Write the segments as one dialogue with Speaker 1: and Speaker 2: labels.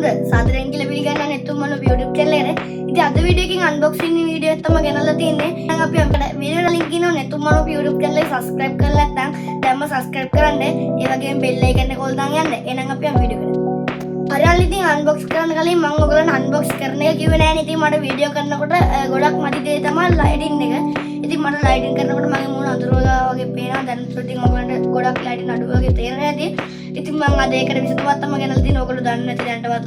Speaker 1: හැමෝටම සාදරයෙන් කියලා පිළිගන්නවා නෙතුම්මනෝ YouTube channel එකට. ඉතින් අද වීඩියෝ එකකින් unboxing වීඩියෝ එක තමයි ගෙනල්ලා තියෙන්නේ. දැන් අපි අපේ වීඩියෝ ලින්ක් ඉන්නවා නෙතුම්මනෝ YouTube channel එක subscribe කරලා නැත්නම් දැන්ම subscribe කරන්න. ඒ වගේම bell icon එක කොල් දාන් යන්න. එහෙනම් අපි යමු වීඩියෝ එකට. හරියට ඉතින් unbox කරන්න කලින් මම ඔයගොල්ලන්ට unbox කරන එක කිව්වේ නෑනේ. ඉතින් මට වීඩියෝ කරනකොට ගොඩක් මදි දේ තමයි lighting එක. ඉතින් මට lighting කරනකොට මගේ මූණ අඳුරලා වගේ පේනවා. දැන් ඉතින් ඔයගොල්ලන්ට ගොඩක් lighting අඩු වගේ තේරෙනවා ඇති. ඉතින් මම අද ඒකට විසඳුමක් තමයි ගෙනල්ලා තියෙන්නේ. ඔයගොල්ලෝ දන්නේ නැති දැනටවත්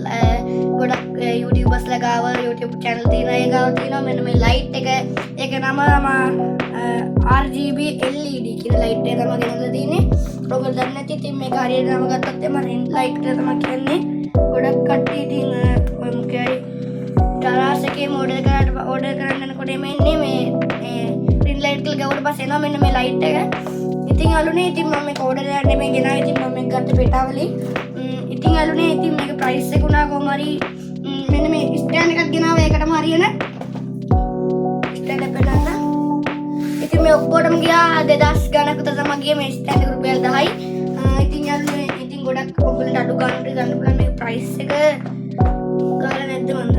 Speaker 1: ගොඩක් YouTubers ලා ගාව YouTube channel තියෙනවා. ඒ ගාව තියෙනවා මෙන්න මේ light එක. ඒක නම RGB LED කියන light එක තමයි ගෙනල්ලා තියෙන්නේ. ඔයගොල්ලෝ දන්නේ නැති ඉතින් මේක හරියට නම ගත්තොත් එම ring light එක තමයි කියන්නේ. ගොඩක් කට්ටිය ඉතින් මොකයි ටරාස් එකේ order කරන්න යනකොට එන්නේ මේ ring light එක ගාවට පස්සේ එනවා මෙන්න මේ light එක. ඉතින් අලුනේ ඉතින් මම මේක order කරන්න මේ ගෙනාවා. ඉතින් මම මේක ගත්ත පෙටාවලින් ඉතින් අලුනේ ඉතින් මේක price එක උනා කොහොම හරි මෙන්න මේ stand එකක් ගෙනාවා. ඒකටම හරියන stand එක පෙන්නන්න. ඉතින් මේ ඔක්කොටම ගියා 2000 ගණක් විතර තමයි ගියේ මේ stand එක රුපියල් 10යි. ඉතින් අලුනේ ඉතින් ගොඩක් ඔයගොල්ලන්ට අඩු ගන්නට ගන්න පුළුවන් මේ price එක ගාලා නැද්ද මන්ද?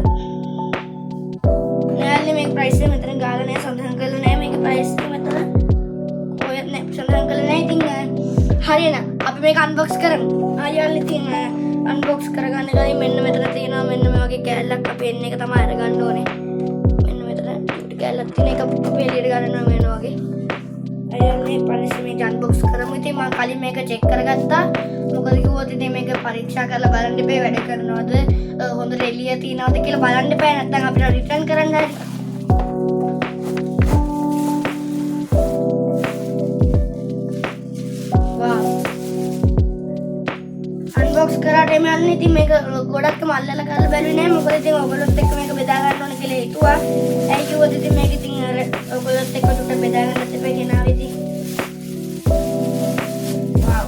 Speaker 1: නෑනේ මේක price එක මෙතන ගාලා නෑ, සඳහන් කරලා නෑ මේක price එක මෙතන. හරියන අපි මේක unbox කරමු. හරියල්ල ඉතින් unbox කරගන්න ගිහින් මෙන්න මෙතන තියෙනවා මෙන්න මේ වගේ කෑල්ලක් අපි එන්න එක තමයි අරගන්න ඕනේ. මෙන්න මෙතන චුටි කෑල්ලක් තියෙන එක අපි එළියට ගන්නවා මෙන්න වගේ. හරියල්ල මේ පරිස්සම මේක unbox කරමු. ඉතින් මම කලින් මේක check කරගත්තා. මොකද කිව්වොත් ඉතින් මේක පරීක්ෂා කරලා බලන්න ඉබේ වැඩ කරනවද හොඳට එළිය තියනවද කියලා බලන්න බෑ. නැත්නම් අපිට return කරන්න හරි. unbox කරාට එමු යන්නේ. ඉතින් මේක ගොඩක්ම අල්ලලා කරලා බැලුවේ නෑ. මොකද ඉතින් ඔයගොල්ලොත් එක්ක මේක බෙදා ගන්න ඕන කියලා හිතුවා. ඇයි කිව්වොත් ඉතින් මේක ඉතින් අර ඔයගොල්ලොත් එක්ක උඩට බෙදා ගන්නත් එපා ගෙනාවේ ඉතින්. වව්.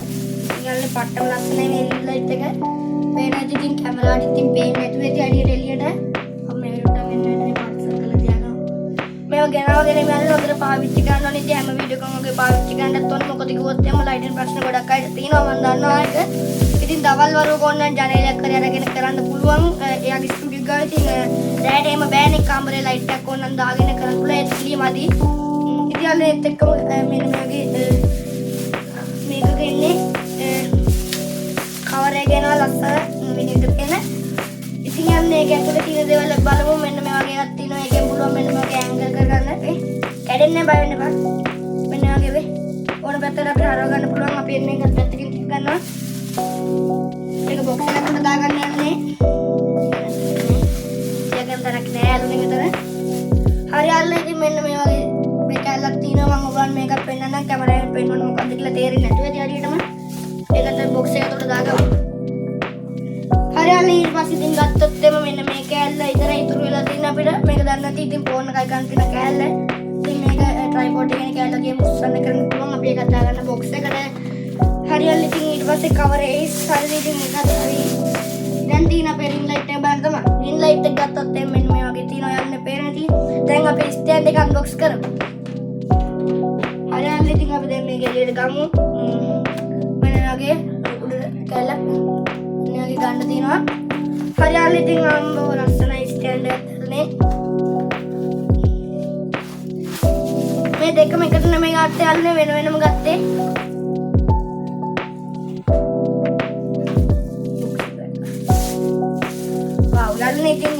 Speaker 1: ඉතින් පට්ටම ලස්සනයි මේ ලයිට් එක. පේනද ඉතින් කැමරාවට ඉතින් පේන්නේ නැතුව ඉතින් අඩියට එළියට මේ විදිහට මෙන්න මේ පාර්සල් කරලා තියනවා. මේවා ගෙනාවගෙන මේ අර හොඳට පාවිච්චි කරන්න ඕනේ. ඉතින් හැම වීඩියෝ එකකම වගේ පාවිච්චි කරන්නත් ඕනේ. මොකද කිව්වොත් එහම ලයිටින් ප්‍රශ්න ගොඩක් අයට තියෙනවා මම දන්නවා ඒක. ඉතින් දවල් වරුවක ඕනනම් ජනේලයක් කරේ අරගෙන කරන්න පුළුවන්. එයාගේ ස්ටුඩියෝ ගාව ඉතින් රැට එහෙම බෑනේ කාමරේ ලයිට් එකක් ඕනනම් දාගෙන කරන්න පුළුවන්. ඒක පිළිමදි. ඉතින් අන්න ඒත් එක්කම මෙන්න මේකේ මේකක ඉන්නේ කවර් එක එනවා ලස්සන විදිහට එන. ඉතින් යන්නේ ඒක ඇතුලේ තියෙන දේවල් බලමු. මෙන්න මේ වගේ එකක් තියෙනවා. ඒකෙන් පුළුවන් මෙන්න මේ වගේ ඇන්ගල් කරගන්න. කැඩෙන්නේ බය වෙන්න එපා. මෙන්න වගේ වෙයි. ඕන පැත්තට අපිට හරව ගන්න පුළුවන්. අපි එන්නේ එකත් පැත්තකින් ටික ගන්නවා. ඒක බොක්ස් එකකට දාගන්න යන්නේ. ඒකෙන් තරක් නෑ අලුනේ මෙතන. හරියල්ල ඉතින් මෙන්න මේ වගේ මේ කැලක් තියෙනවා. මම ඔයගොල්ලන් මේකත් පෙන්නන්නම්. කැමරාවෙන් පෙන්නන්න මොකක්ද කියලා තේරෙන්නේ නැතුව ඉතින් හරියටම ඒකට බොක්ස් එකකට දාගමු. හරියල්ල ඊට පස්සේ ඉතින් ගත්තොත් එම මෙන්න මේ කැල්ල ඉතරයි ඉතුරු වෙලා තියෙන අපිට. මේක දන්නේ නැති ඉතින් ෆෝන් එකයි ගන්න තියෙන කැල්ල. ඉතින් මේක ට්‍රයිපෝඩ් එකේ කැල්ල ගියම උස්සන්න කරන්න පුළුවන්. අපි ඒකත් දාගන්න බොක්ස් එකට. හරියල්ල ඉතින් ඊට පස්සේ කවර් ඒස් හරියට ඉතින් මේකත් හරි දැන් තියෙන අපේ ring light එක බලන්න තමයි. ring light එක ගත්තොත් මෙන්න මේ වගේ තියෙනවා යන්නේ පේන්නේ තියෙන. දැන් අපි stand එක unbox කරමු. හරියල්ල ඉතින් අපි දැන් මේක එළියට ගමු. මෙන්න වගේ උඩ කැල්ලක් මෙන්න වගේ ගන්න තියෙනවා. හරියල්ල ඉතින් අම්බෝ ලස්සනයි stand එකනේ. මේ දෙකම එකට නෙමෙයි ගත්තේ යන්නේ වෙන වෙනම ගත්තේ. ඉතින්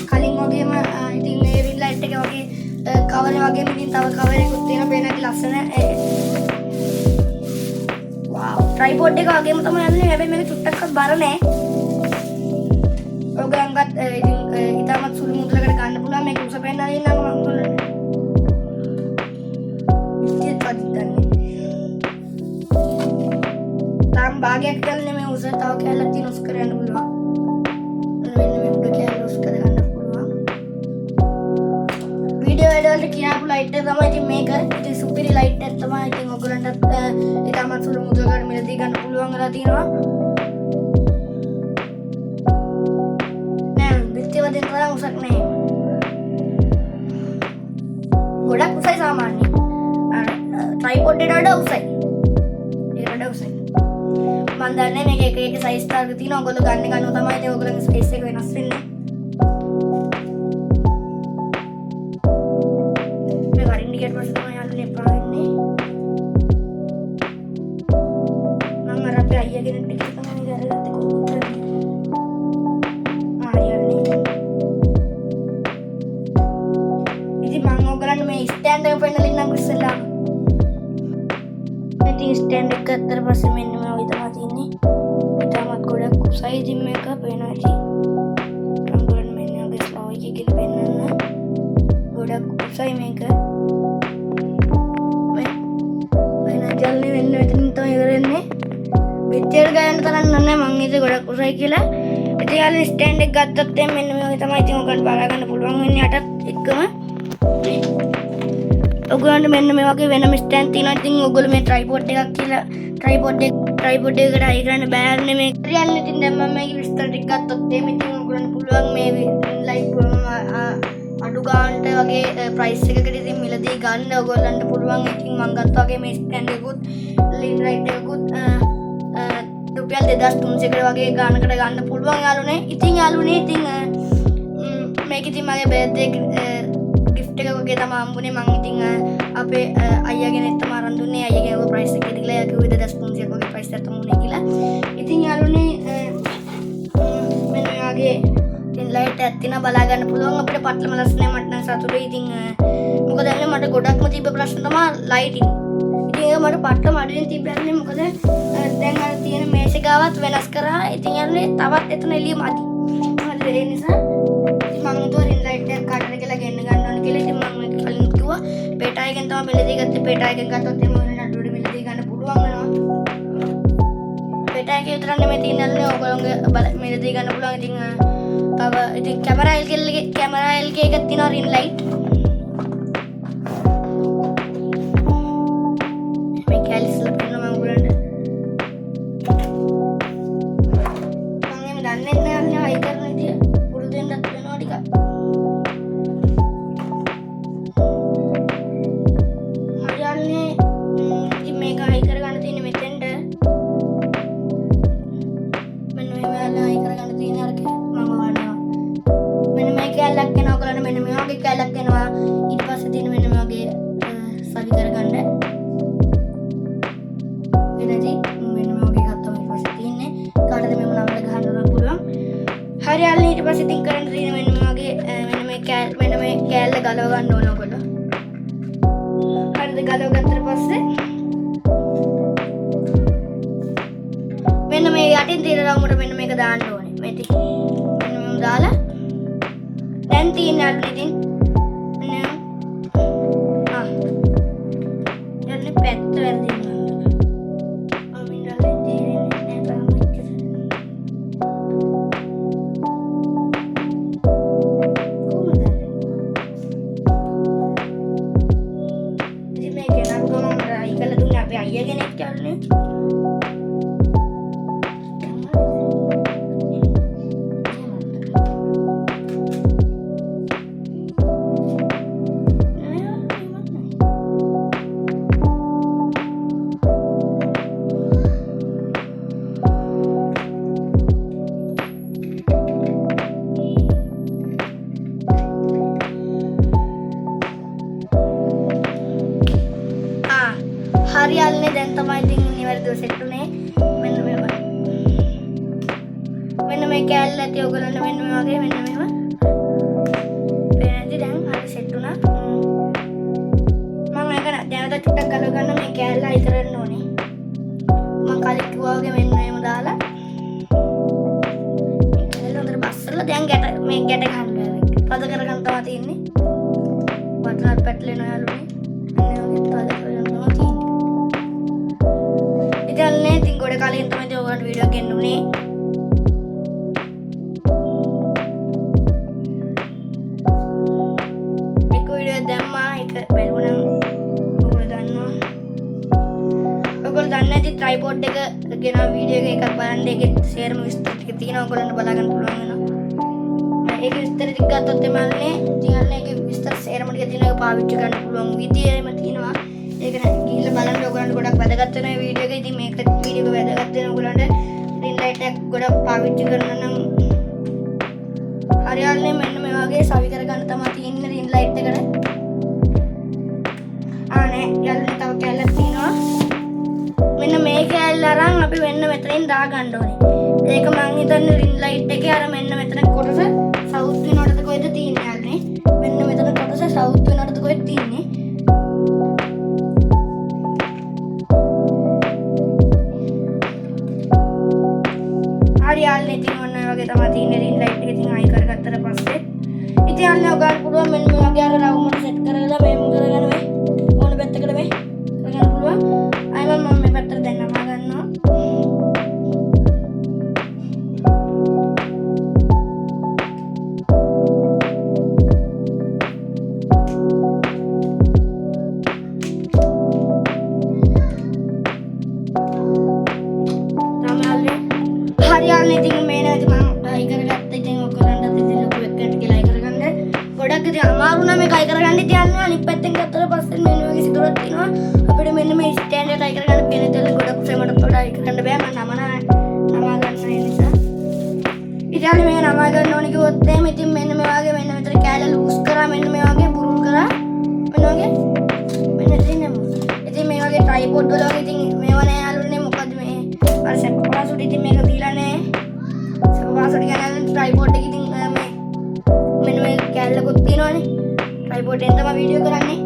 Speaker 1: කලින් වගේම ඉතින් මේ ring light එක වගේ කවර් වගේම ඉතින් තව කවර් එකකුත් තියෙනවා. පේනට ලස්සන. වව්. ට්‍රයිපෝඩ් එක වගේම තමයි යන්නේ. හැබැයි මේක චුට්ටක්වත් බර නෑ. ඔයගොල්ලන්ගත් ඉතින් ඊටමත් සුළු මුදලකට ගන්න පුළුවන්. මේක උස පෙන්නලා ඉන්නම් මම ඔයගොල්ලන්ට. ඉතින් පදින්නේ. තාම භාගයක් ගන්න මේ උස තව කැලක් තියෙන උස් කරන්න පුළුවන්. වීඩියෝ වලට කියාපු ලයිට් එක තමයි ඉතින් මේක. ඉතින් සුපිරි ලයිට් එකක් තමයි. ඉතින් ඔයගොල්ලන්ටත් ඊටමත් සුළු මුදලකට මිලදී ගන්න පුළුවන් වෙලා තියෙනවා. නෑ පිටිව දෙන්න තරම් උසක් නෑ. ගොඩක් උසයි සාමාන්‍යයෙන්. අර ට්‍රයිපෝඩ් එකට වඩා උසයි. ඒකට වඩා උසයි. මම දන්නේ මේක එක එක සයිස් තාවක තියෙනවා. ඔයගොල්ලෝ ගන්න ගන්නව තමයි ඉතින් ඔයගොල්ලන්ගේ සයිස් එක වෙනස් වෙන්නේ. මේ වරින් ටිකට් පස්සේ තමයි යාළුවනේ එපා වෙන්නේ. මම අර අපේ අයියාගේ ටිකට් තමයි ගරගත්තේ කොහොමද? යාළුවනේ. ඉතින් මම ඔයගලන්ට මේ ස්ටෑන්ඩ් එක පෙන්නලා ඉන්නම් ඉස්සෙල්ලා. ඉතින් ස්ටෑන්ඩ් එක ගත්තට පස්සේ මෙන්න මේ වගේ තමයි තියෙන්නේ. ඊටමත් ගොඩක් කුසයි ජිම් එක පේනවා ඉතින්. රංගුලන් මෙන්න වගේ ස්ලෝ එකකින් පෙන්නන්න. ගොඩක් කුසයි මේක. වෙන ජල්ලි වෙන්න ඉතින් තමයි ඉවරන්නේ. පිටේට ගයන්න තරම් නෑ මං ඉතින් ගොඩක් කුසයි කියලා. ඉතින් යාළුවනේ ස්ටෑන්ඩ් එක ගත්තත් මෙන්න මේ වගේ තමයි ඉතින් ඔයගොල්ලන්ට බලා ගන්න පුළුවන් වෙන්නේ අටත් එක්කම. ඔයගොල්ලන්ට මෙන්න මේ වගේ වෙනම ස්ටෑන්ඩ් තියෙනවා. ඉතින් ඔයගොල්ලෝ මේ ට්‍රයිපෝඩ් එකක් කියලා ට්‍රයිපෝඩ් එකට හයි කරන්න බෑනේ මේ. රියල් ඉතින් දැන් මම මේකේ විස්තර ටික ගත්තොත් එimhe ඉතින් ඔයගොල්ලන්ට පුළුවන් මේ ලයික් අඩු ගානට වගේ ප්‍රයිස් එකකට ඉතින් මිලදී ගන්න ඔයගොල්ලන්ට පුළුවන්. ඉතින් මම ගත්තා වගේ මේ ස්ටෑන්ඩ් එකකුත් ලීන් රයිට් එකකුත් රුපියල් 2300කට වගේ ගානකට ගන්න පුළුවන් යාළුවනේ. ඉතින් යාළුවනේ ඉතින් මේක ඉතින් මගේ බර්ත්ඩේ gift එක වගේ තමයි හම්බුනේ. මම ඉතින් අපේ අයියාගෙන තමයි අරන් දුන්නේ. අයියාගේ ඔය ප්‍රයිස් එක කියලා යා කිව්වේ 2300ක වගේ ප්‍රයිස් එකක් තමයි කියලා. ඉතින් යාළුවනේ මෙන්න ඔයගේ ඉතින් ලයිට් එකක් තියෙනවා බලා ගන්න පුළුවන්. අපිට පටලම ලස්සනයි මට නම් සතුටුයි. ඉතින් මොකද ඇන්නේ මට ගොඩක්ම තිබ්බ ප්‍රශ්න තමයි ලයිටින්. ඉතින් ඒක මට පටලම අඩුවෙන් තිබ්බන්නේ මොකද දැන් අර තියෙන මේසෙ ගාවත් වෙනස් කරා. ඉතින් යාළුවනේ තවත් එතන එළිය මදි. හරිද? ඒ නිසා මම උදේ රින් ලයිට් එක කාටද කියලා ගෙන්න ගන්න ඕන කියලා ඉතින් මම කලින් කිව්වා පේටායකින් තමයි මෙලදී ගත්තේ. පේටායකින් ගත්තොත් එහම වෙන නඩුවට මෙලදී ගන්න පුළුවන් වෙනවා. පේටායකේ විතරක් නෙමෙයි තියෙන්නේ ඔයගොල්ලෝගේ මෙලදී ගන්න පුළුවන්. ඉතින් තව ඉතින් කැමරා LG එකක් තියෙනවා රින් ලයිට්. මේ කැලිස්ලා පෙන්නන මම ඔයගොල්ලන්ට මම එමෙ දන්නේ නැහැ හයි කරන විදිය පුරුදු වෙන්නත් වෙනවා ටිකක්. හරියන්නේ ඉතින් මේක හයි කරගන්න තියෙන්නේ මෙතෙන්ට. මෙන්න මේ වෙලාව හයි කරගන්න තියෙන අරක මම වඩනවා. මෙන්න මේ කැලක් එනවා ඔයගොල්ලන්ට මෙන්න මේ වගේ කැලක් එනවා. ඊට පස්සේ තියෙන මෙන්න මේ වගේ සවි කරගන්න. එනදී මෙන්න මේ වගේ ගත්තා ඊට පස්සේ තියෙන්නේ කාටද මෙව නවල ගහන්න උනන පුළුවන්. හරියන්නේ ඊට පස්සේ තින් කරන්න තියෙන මෙන්න මේ වගේ මෙන්න මේ කෑල්ල ගලව ගන්න ඕන ඔයගොල්ලෝ. හරිද? ගලව ගත්තට පස්සේ මෙන්න මේ යටින් තියෙන රවුමට මෙන්න මේක දාන්න ඕනේ. මේ ටික මෙන්න මෙහෙම දාලා දැන් තියෙන අර ඉතින් මෙන්න යන්නේ පැත්ත වැරදිනවා. හරියන්නේ දැන් තමයි ඉතින් නිවැරදිව සෙට් උනේ. මෙන්න මේවා. මෙන්න මේ කැල්ල ඇති ඔයගොල්ලන්ට මෙන්න මේ වගේ මෙන්න මේවා. පේනද දැන් හරි සෙට් උනා. මම ඒක දැනට චුට්ටක් ගලව ගන්න මේ කැල්ල අයි කරන්න ඕනේ. මම කලින් කිව්වා වගේ මෙන්න මේව දාලා. ඒක හොඳට බස්සලා දැන් මේ ගැට ගන්න. පද කරගන්න තමයි තියෙන්නේ. වටනත් පැටලෙනවා යාළුවනේ. මෙන්න වගේ පද කරගන්න තමයි තියෙන්නේ. ඉතින් ඉතින් ගොඩ කාලෙකින් තමයි ඔයගොල්ලන්ට වීඩියෝ එකක් ගෙන්නුනේ. මේක වීඩියෝ දැම්මා ඒක බැලුවනම් ඔයගොල්ලෝ දන්නවා. ඔයගොල්ලෝ දන්නේ නැති ට්‍රයිපෝඩ් එක ගෙන වීඩියෝ එකක් බලන්න ඒකේ සේරම විස්තර ටික තියෙනවා ඔයගොල්ලන්ට බලා ගන්න පුළුවන් වෙනවා. ඒක විස්තර ටික ගත්තොත් එමල්නේ ඉතින් අන්න ඒකේ විස්තර සේරම ටික තියෙනවා පාවිච්චි කරන්න පුළුවන් විදියම තියෙනවා. ඒක නෑ ගිහිල්ලා බලන්න ඔයගොල්ලන්ට ගොඩක් වැදගත් වෙන වීඩියෝ එක. ඉතින් මේක වීඩියෝ එක වැදගත් වෙන ඔයගොල්ලන්ට රින් ලයිට් එක ගොඩක් පාවිච්චි කරනවා නම් හරියන්නේ මෙන්න මේ වගේ සවි කරගන්න තමයි තියෙන්නේ රින් ලයිට් එකට. ආනේ යාළුවනේ තව කැලක් තියෙනවා. මෙන්න මේ කැල්ල අරන් අපි වෙන්න මෙතනින් දා ගන්න ඕනේ. ඒක මං හිතන්නේ රින් ලයිට් එකේ අර මෙන්න මෙතන කොටස සවුත් වෙනවටද කොහෙද තියෙන්නේ යාළුවනේ. මෙන්න මෙතන කොටස සවුත් වෙනවටද කොහෙද තියෙන්නේ. හරි යාළුවනේ ඉතින් ඔන්න ඔය වගේ තමයි තියෙන්නේ රින් ලයිට් එක. ඉතින් ආයි කරගත්තට පස්සේ ඉතින් යාළුවනේ ඔයාලට පුළුවන් මෙන්න මේ වගේ අර රවුම් එක සෙට් කරලා මේම කරගෙන මේ ඕන පැත්තකට මේ කරගන්න පුළුවන්. ආයි මම මේ පැත්තට දැන් නමා ගන්නවා. හරියන්නේ ඉතින් මේ නේද මම අයි කරගත්තා. ඉතින් ඔයගොල්ලන්ට ඉතින් ලොකු එකකට කියලා අයි කරගන්න. ගොඩක් ඉතින් අමාරු නම් මේක අයි කරගන්න තියන්නේ. අනිත් පැත්තෙන් ගත්තට පස්සේ මෙන්න වගේ සිදුරක් තියෙනවා. අපිට මෙන්න මේ ස්ටෑන්ඩ් එකට අයි කරගන්න පේන තැන ගොඩක් ෆ්‍රේමකට වඩා අයි කරගන්න බෑ. මම නමා ගන්න නිසා. ඉතින් මේක නමා ගන්න ඕනේ කිව්වොත් එහෙම ඉතින් මෙන්න මේ වගේ මෙන්න මෙතන කැලේ ලූස් කරා මෙන්න මේ වගේ බුරුල් කරා මෙන්න වගේ මෙන්න ඉතින් ඉතින් මේ වගේ ට්‍රයිපෝඩ් වල වගේ ඉතින් මේව නෑ යාළුවනේ. මොකද මේ අර සෙප් පාස්වර්ඩ් ඉතින් මේක දීලා නෑ. සෙප් පාස්වර්ඩ් කියන්නේ ට්‍රයිපෝඩ් එක ඉතින් මේ මෙන්න මේ කැලලකුත් තියෙනවනේ. ට්‍රයිපෝඩ් එකෙන් තමයි වීඩියෝ කරන්නේ.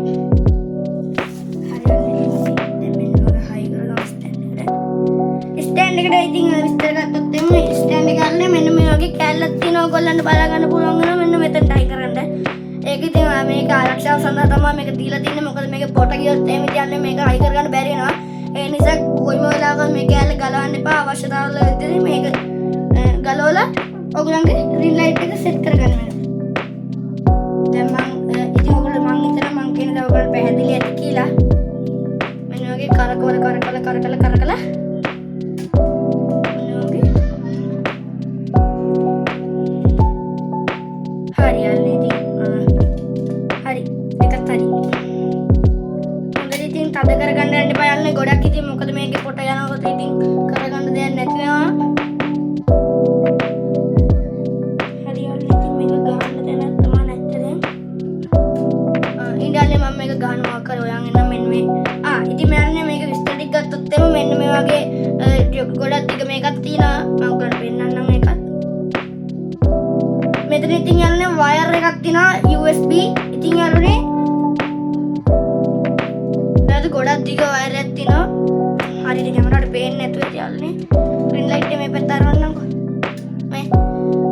Speaker 1: ස්ටෑන්ඩ් එකට ඉතින් විස්තර ගත්තොත් එමේ ස්ටෑන්ඩ් එක ගන්න මෙන්න මේ වගේ කැලලක් තියෙනවා. ඔයගොල්ලන්ට බලා ගන්න පුළුවන් වෙනවා මෙන්න මෙතනට අයි කරන්න. ඒක ඉතින් මේක ආරක්ෂාව සඳහා තමයි මේක දීලා තින්නේ. මොකද මේක පොට ගියොත් එහෙම කියන්නේ මේක අයි කරගන්න බැරි වෙනවා. ඒ නිසා කොයිම වෙලාවක මේ කැලල ගලවන්න එපා. අවශ්‍යතාවල විතරයි මේක ගලවලා ඔයගොල්ලන්ගේ රින් ලයිට් එක සෙට් කරගන්න වෙනවා. දැන් මම ඉතින් ඔයගොල්ලෝ මං හිතනවා මං කියන දේ ඔයගොල්ලෝ පැහැදිලි ඇති කියලා. මෙන්න වගේ කරකවල තද කරගන්න යන්න එපා යාළුවනේ. ගොඩක් ඉතින් මොකද මේකේ පොට යනකොට ඉතින් කරගන්න දෙයක් නැති වෙනවා. හරි යාළුවනේ ඉතින් මේක ගහන්න දෙයක් තමයි නැත්තේ. ඉන්ඩියාවේ මම මේක ගහනවා කර ඔයන් එන්න මෙන්න මේ ඉතින් මම මේක විස්තර ටික ගත්තොත් එමු මෙන්න මේ වගේ ගොඩක් ටික මේකක් තියෙනවා. මම ඔයාලට පෙන්නන්නම් මේකත්. මෙතන ඉතින් යාළුවනේ වයර් එකක් තියෙනවා USB. ඉතින් යාළුවනේ ගොඩක් දිග වයර් එකක් තියෙනවා. හරියට කැමරාවට පේන්නේ නැතුව යාළුවනේ. රින් ලයිට් එක මේ පැත්ත අරවන්නම්කෝ. මේ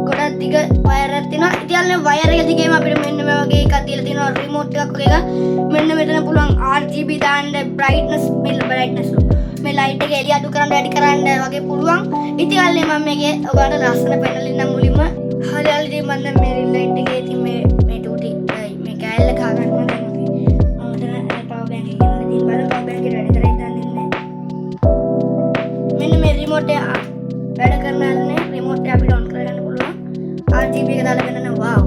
Speaker 1: ගොඩක් දිග වයර් එකක් තියෙනවා. ඉතින් යාළුවනේ වයර් එක දිගේම අපිට මෙන්න මේ වගේ එකක් දීලා තියෙනවා. රිමෝට් එකක් වගේ එකක්. මෙන්න මෙතන පුළුවන් RGB දාන්න, brightness මේ ලයිට් එක එළිය අඩු කරන්න වැඩි කරන්න වගේ පුළුවන්. ඉතින් යාළුවනේ මම මේකේ ඔයාලට ලස්සන පෙන්නලින්නම් මුලින්ම. හරි යාළුවනේ මම දැන් මේ රින් ලයිට් එකේ ඉතින් මේ ටූටි මේ කෑල්ල ගහ ගන්නවා. රිමෝට් එක වැඩ කරනන්නේ රිමෝට් එක අපිට ඔන් කරගන්න පුළුවන්. RGB එක දාලා වෙනනම් wow.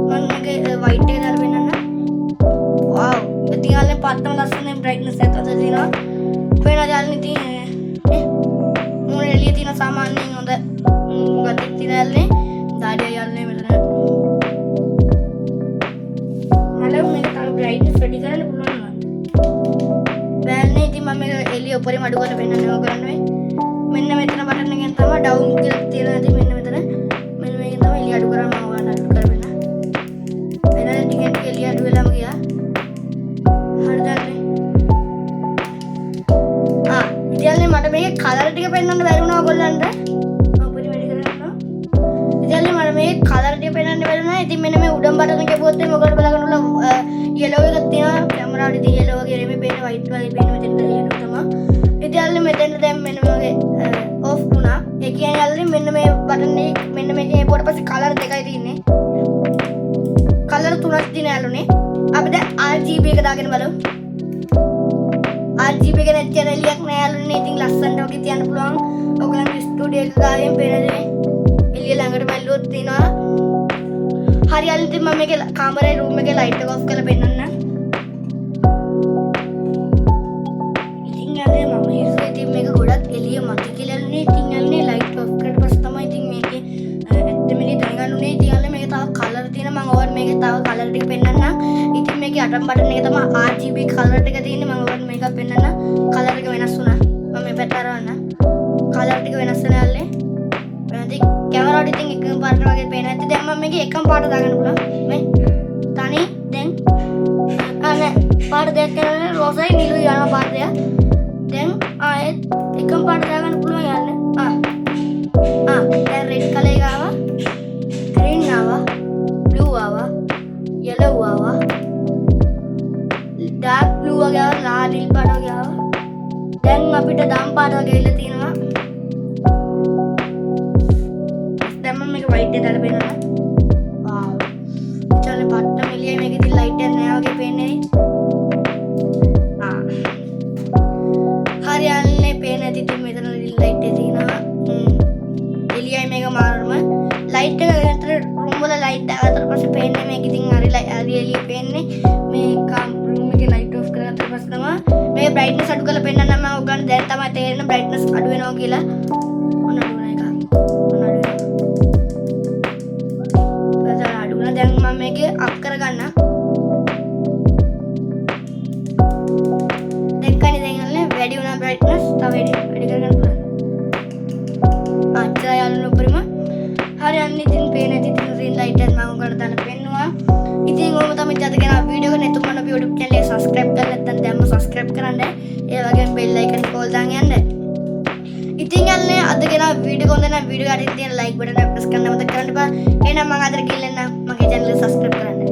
Speaker 1: මම මේක white එක දාලා වෙනනම් wow. ඉතින් යාළුවනේ පට්ටම ලස්සන brightness එකක් අද දෙනවා. පේනවා යාළුවනේ ඉතින් මොන එළිය තියෙන සාමාන්‍යයෙන් හොඳ ගතියක් තියෙන යාළුවනේ. දාඩිය යාළුවනේ මෙතන. හලෝ මේක තව brightness වැඩි කරන්න පුළුවන් නේද? බෑනේ ඉතින් මම මේක එළිය උඩරින් අඩු කරලා පෙන්නන්න ඕගොල්ලෝ මෙන්න මෙතන බටන් එකෙන් තමයි ඩවුන් කියලා තියෙනවා. ඉතින් මෙන්න මෙතන මෙන්න මේකෙන් තමයි එළිය අඩු කරාම ඔයාලට අඩු කරවෙන්න. එනන ටිකෙන් එළිය අඩු වෙලාම ගියා. හරිද නේ? ඉතින් මට මේකේ කලර් ටික පෙන්වන්න බැරි වුණා ඔයගොල්ලන්ට. මම පොඩි වැඩි කරගන්නවා. ඉතින් මට මේකේ කලර් ටික පෙන්වන්න බැරි වුණා. ඉතින් මෙන්න මේ උඩම් බටන් එකේ පොත් එම ඔයගොල්ලෝ බලගන්න ඕන yellow එකක් තියෙනවා. කැමරාවට ඉතින් yellow වගේ නෙමෙයි පේන්නේ white වගේ පේන්නේ මෙතන yellow තමයි. ඉතින් මෙතෙන් දැන් මෙන්න මේ ඔෆ් වුණා. ඒ කියන්නේ යාළුවනේ මෙන්න මේ බටන් එක මෙන්න මේකේ එපුවට පස්සේ කලර් දෙකයි තියෙන්නේ. කලර් තුනක් තියෙන යාළුවනේ. අපි දැන් RGB එක දාගෙන බලමු. RGB එක නැති එළියක් නෑ යාළුවනේ. ඉතින් ලස්සනට වගේ තියන්න පුළුවන්. ඔයගොල්ලන්ගේ ස්ටුඩියෝ එක ගාවෙන් පේනදී එළිය ළඟට බැලුවොත් තියෙනවා. හරි යාළුවනේ ඉතින් මම මේකේ කාමරේ රූම් එකේ ලයිට් එක ඔෆ් කරලා පෙන්නන්න. ඉතින් යන්නේ ලයිට් ඔෆ් කරලා පස්සේ තමයි ඉතින් මේකේ ඇත්තම ඉතින් දැනගන්න උනේ. ඉතින් යන්නේ මේකේ තව කලර් තියෙන මම ඔයාලට මේකේ තව කලර් ටික පෙන්නන්නම්. ඉතින් මේකේ අටම් බටන් එක තමයි RGB කලර් ටික තියෙන්නේ. මම ඔයාලට මේක පෙන්නන්නම්. කලර් එක වෙනස් වුණා. මම මේ පැත්ත අරවන්න. කලර් ටික වෙනස් වෙලා යන්නේ. වෙනදි කැමරාවට ඉතින් එකම පාට වගේ පේන ඇත්ත. දැන් මම මේකේ එකම පාට දාගන්න පුළුවන්. මේ තනි දැන් අනේ පාට දෙකක් කරලා රෝසයි නිලුයි යන පාට දෙක. දැන් ආයෙත් එකම පාට දාගන්න පුළුවන් යන්නේ. දැන් රෙඩ් කලර් එක ආවා. green ආවා. blue ආවා. yellow ආවා. dark blue වගේ ආවා. ලාල් නිල් පාට වගේ ආවා. දැන් අපිට දම් පාට වගේ ඉල්ල තියෙනවා. දැන් මම මේක white එක දාලා පෙන්නනවා. වාව්. ඉතින් පට්ට මෙලියයි මේකේ ඉතින් ලයිට් එක නෑ වගේ පේන්නේ. හරියන්නේ පේන ඇති ඉතින් මෙතන ලයිට් එක තියෙනවා. එළියයි මේක මාරුම. ලයිට් එක විතර රූම් වල ලයිට් දාගත්තට පස්සේ පේන්නේ මේක ඉතින් හරි එළිය පේන්නේ. මේ රූම් එකේ ලයිට් ඔෆ් කරගත්තට පස්සේ තමයි මේ බ්‍රයිට්නස් අඩු කරලා පෙන්නන්නම්. මම ඔයගොල්ලන් දැන් තමයි තේරෙන්නේ බ්‍රයිට්නස් අඩු වෙනවා කියලා. ඔන්න අඩු වෙන එක. ඔන්න අඩු වෙනවා. අඩු වෙනවා. දැන් මම මේකේ අප් කරගන්න. දැක්කනේ දැන් යන්නේ වැඩි වුණා බ්‍රයිට්නස්. තව වැඩි කරගන්න පුළුවන්. අච්චර යාළුවෝ උඩරිම හරියන්නේ ඉතින් පේන ඇති ඉතින් රින් ලයිට් එක මම ඔයාලට දාලා පෙන්නුවා. ඉතින් ඕම තමයි අදගෙන වීඩියෝ එක නෙතුමන YouTube channel එක subscribe කරලා නැත්නම් දැන්ම subscribe කරන්න. ඒ වගේම bell icon එක කෝල් දාන් යන්න. ඉතින් යන්නේ අදගෙන වීඩියෝ එක හොඳ නම් වීඩියෝ එකට තියෙන like button එක press කරන්න මතක කරන්න එපා. එහෙනම් මම අදට ගිහින් එන්න මගේ channel එක subscribe කරන්න.